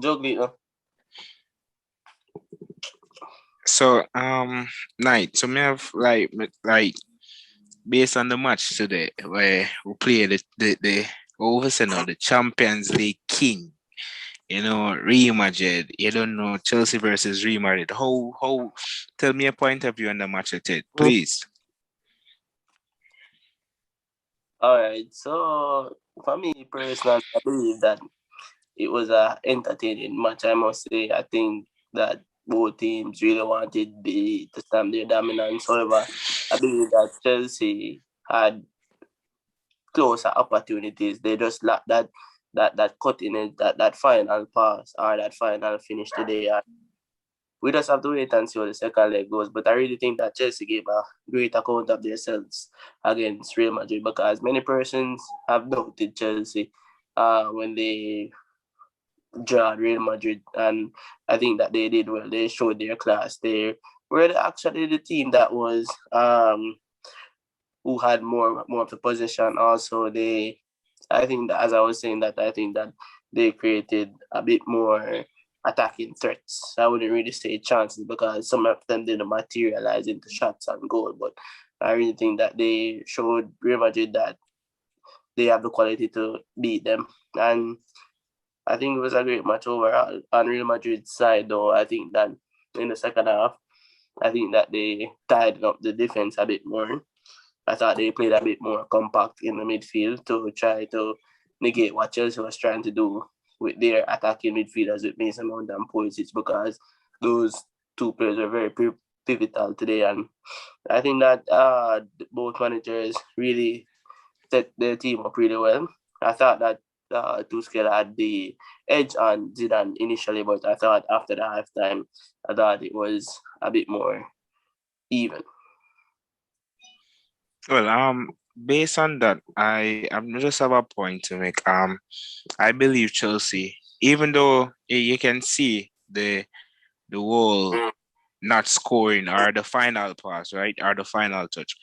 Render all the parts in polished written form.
Juggling. So night. So me have like based on the match today where we play the over now the Champions League king. Real Madrid. You don't know Chelsea versus Real Madrid. How? Tell me a point of view on the match, Ted, please. All right. So for me personally, I believe that it was a entertaining match. I must say. I think that both teams really wanted to stamp their dominance. However, I believe that Chelsea had closer opportunities. They just lacked that cutting edge, that final pass or that final finish today. And we just have to wait and see how the second leg goes. But I really think that Chelsea gave a great account of themselves against Real Madrid because many persons have doubted Chelsea when they draw Real Madrid, and I think that they did well. They showed their class. They were actually the team that was who had more of the possession. Also, I think that, as I was saying, that I think that they created a bit more attacking threats. I wouldn't really say chances because some of them didn't materialize into shots and goal, but I really think that they showed Real Madrid that they have the quality to beat them. And I think it was a great match overall. On Real Madrid's side, though, I think that in the second half, I think that they tied up the defense a bit more. I thought they played a bit more compact in the midfield to try to negate what Chelsea was trying to do with their attacking midfielders with Mason Mount and Pulisic, because those two players were very pivotal today. And I think that both managers really set their team up really well. I thought that Tuchel had the edge on Zidane initially, but I thought after the halftime, I thought it was a bit more even. Well, based on that, I just have a point to make. I believe Chelsea, even though you can see the whole not scoring or the final pass, right, or the final touch.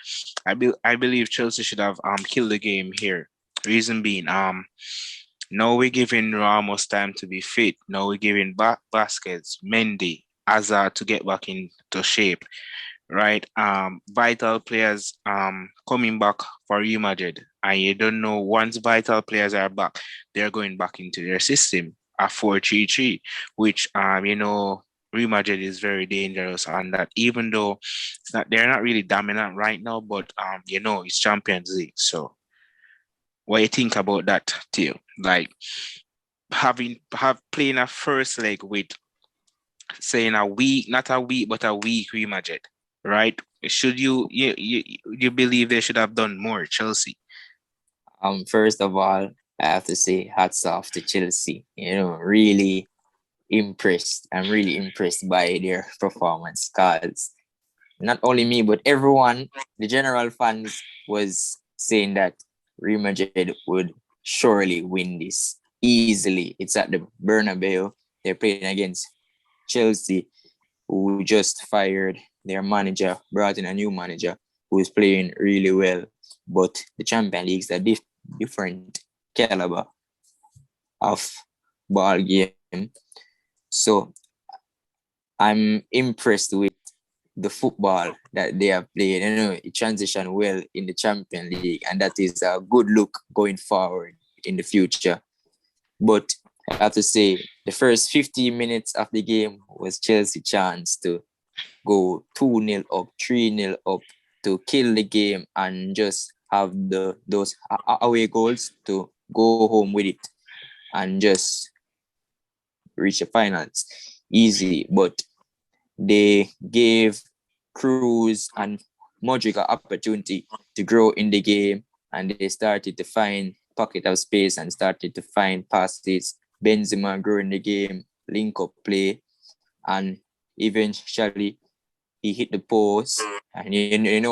I believe Chelsea should have killed the game here. Reason being, now we're giving Ramos time to be fit. Now we're giving Baskets, Mendy, Hazard to get back into shape, right? Vital players coming back for Real Madrid, and you don't know once vital players are back, they're going back into their system, a 4-3-3, which Real Madrid is very dangerous on that. Even though they're not really dominant right now, but it's Champions League. So what do you think about that, Theo? Like have playing a first leg with saying a week, not a week, but a week Real Madrid, right? Should you believe they should have done more, Chelsea? First of all, I have to say hats off to Chelsea. Really impressed. I'm really impressed by their performance because not only me, but everyone, the general fans was saying that Real Madrid would surely win this easily. It's at the Bernabeu. They're playing against Chelsea, who just fired their manager, brought in a new manager who is playing really well. But the Champions League is a different caliber of ball game. So I'm impressed with the football that they have played. It transitioned well in the Champions League, and that is a good look going forward in the future. But I have to say, the first 15 minutes of the game was Chelsea chance to go 2-0 up, 3-0 up, to kill the game and just have those away goals to go home with it and just reach the finals easy. But they gave Cruz and Modric an opportunity to grow in the game, and they started to find pocket of space and started to find passes. Benzema grew in the game, link up play, and eventually he hit the post. And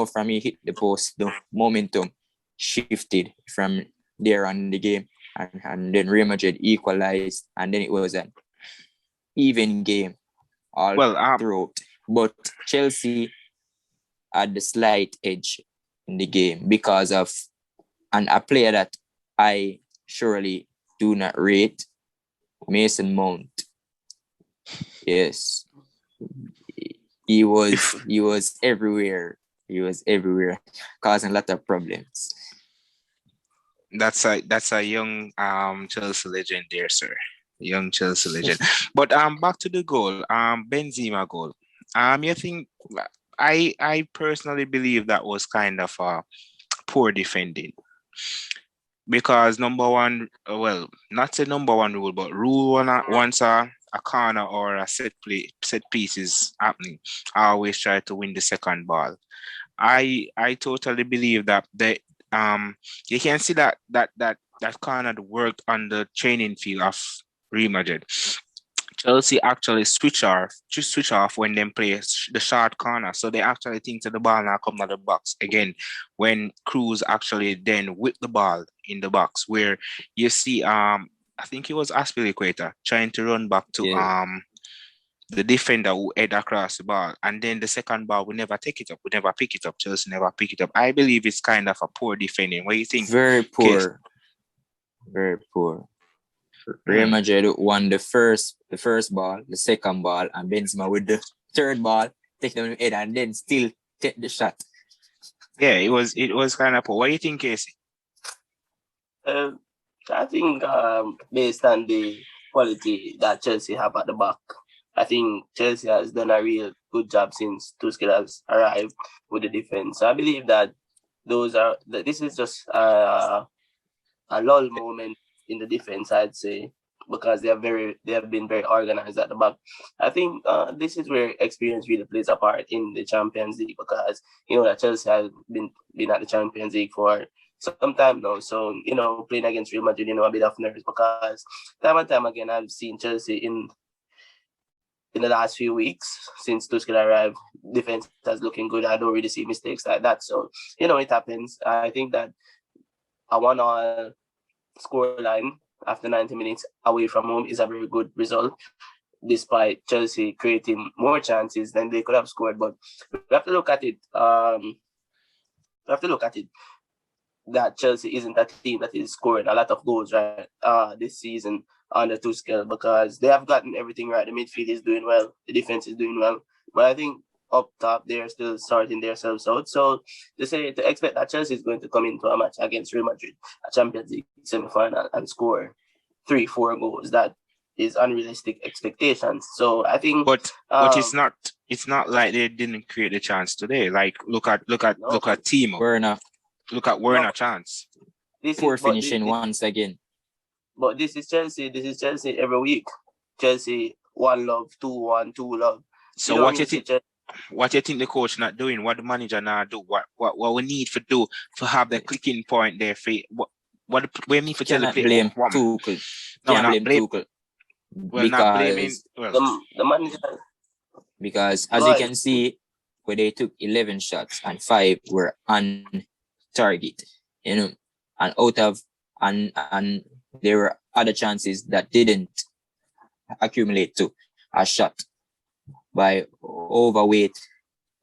from he hit the post, the momentum shifted from there on the game, and then Real Madrid equalized, and then it was an even game all throughout. But Chelsea had the slight edge in the game because of a player that I surely do not rate, Mason Mount. Yes, he was everywhere. He was everywhere, causing a lot of problems. That's a young Chelsea legend there, sir. Young Chelsea legend. But back to the goal, Benzema goal. You think I personally believe that was kind of poor defending because number one, well, not say number one rule, but rule one once a corner or a set piece is happening, I always try to win the second ball. I totally believe that you can see that kind of worked on the training field of Real Madrid. Chelsea actually switch off when they play the short corner. So they actually think to the ball now come to the box again when Cruz actually then whip the ball in the box where you see I think it was Aspilicueta trying to run back to Yeah, the defender who head across the ball. And then the second ball, we never take it up. We never pick it up. Chelsea never pick it up. I believe it's kind of a poor defending. What do you think, very Case? poor, very poor. Real Hmm. Madrid won the first ball, the second ball, and Benzema with the third ball, take them in the head and then still take the shot. Yeah, it was kind of poor. What do you think, Casey? Uh, I think based on the quality that Chelsea have at the back, I think Chelsea has done a real good job since Tuchel has arrived with the defense. So I believe that this is just a lull moment in the defense, I'd say, because they have been very organized at the back. I think this is where experience really plays a part in the Champions League because you know that Chelsea has been at the Champions League for some time now. So playing against Real Madrid, a bit of nerves because time and time again I've seen Chelsea in the last few weeks since Tuchel arrived. Defense is looking good. I don't really see mistakes like that. So it happens. I think that a 1-1 scoreline after 90 minutes away from home is a very good result, despite Chelsea creating more chances than they could have scored. But we have to look at it. That Chelsea isn't a team that is scoring a lot of goals right this season under Tuchel because they have gotten everything right. The midfield is doing well, the defense is doing well, but I think up top they're still sorting themselves out. So to expect that Chelsea is going to come into a match against Real Madrid, a Champions League semi-final, and score 3-4 goals, that is unrealistic expectations. So I think But it's not like they didn't create the chance today. Like look at no, Timo. Werner, Look at no, Werner chance. this is poor finishing once again. but this is Chelsea. This is Chelsea every week. Chelsea 1-0, 2-1, 2-0. You So don't what you really see think? Chelsea. What you think the coach not doing? What the manager not do? What we need to do to have the clicking point there for what we need to tell the Cannot player? blame What? Tuchel. No, Can't not blame blame. Tuchel Well, not blaming. because Well, The manager. as Go you ahead. can see, where they took 11 shots and 5 were on target, and out of and there were other chances that didn't accumulate to a shot by overweight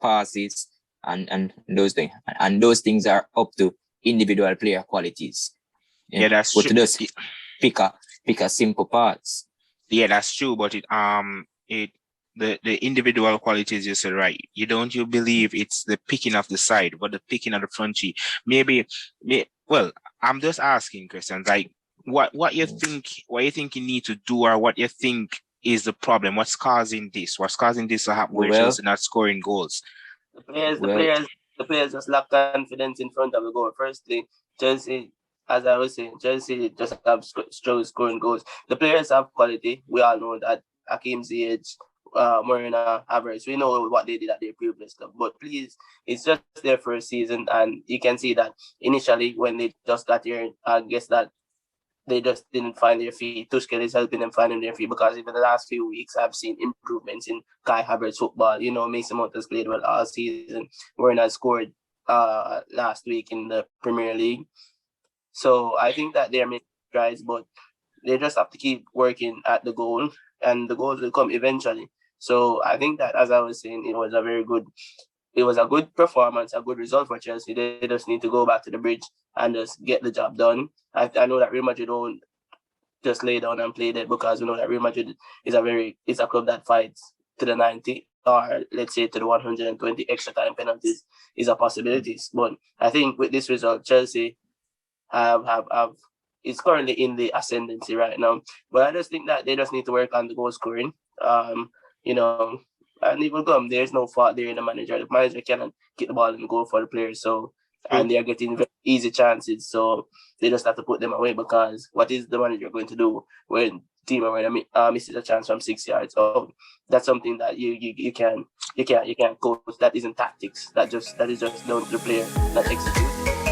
passes and those things. And those things are up to individual player qualities. yeah, that's But true. to just pick a simple parts. Yeah, that's true. But the individual qualities you said right. You believe it's the picking of the side, but the picking of the front cheek. Well, I'm just asking questions like what you think you need to do or what you think is the problem. What's causing this? What's causing this to happen where Well, Chelsea not scoring goals? The players, the well, players, the players just lack confidence in front of the goal. Firstly, Chelsea, as I was saying, Chelsea just have struggle scoring goals. The players have quality. We all know that Hakim Ziyech, Morena, Havertz. We know what they did at their previous club. But please, it's just their first season, and you can see that initially when they just got here, I guess that they just didn't find their feet. Tuchel is helping them finding their feet because even the last few weeks, I've seen improvements in Kai Havertz football. Mason Mount has played well all season. Werner scored last week in the Premier League. So I think that they're making strides, but they just have to keep working at the goal, and the goals will come eventually. So I think that, as I was saying, it was a good performance, a good result for Chelsea. They just need to go back to the bridge and just get the job done. I know that Real Madrid don't just lay down and play there, because we know that Real Madrid is a club that fights to the 90, or let's say to the 120 extra time penalties is a possibility. But I think with this result, Chelsea have is currently in the ascendancy right now. But I just think that they just need to work on the goal scoring. You know, and it will come. There's no fault there in the manager. The manager cannot get the ball and go for the players. So and they are getting very easy chances. So they just have to put them away, because what is the manager going to do when team already misses a chance from 6 yards? Oh, that's something that you can coach. That isn't tactics. That is just down to the player not execute.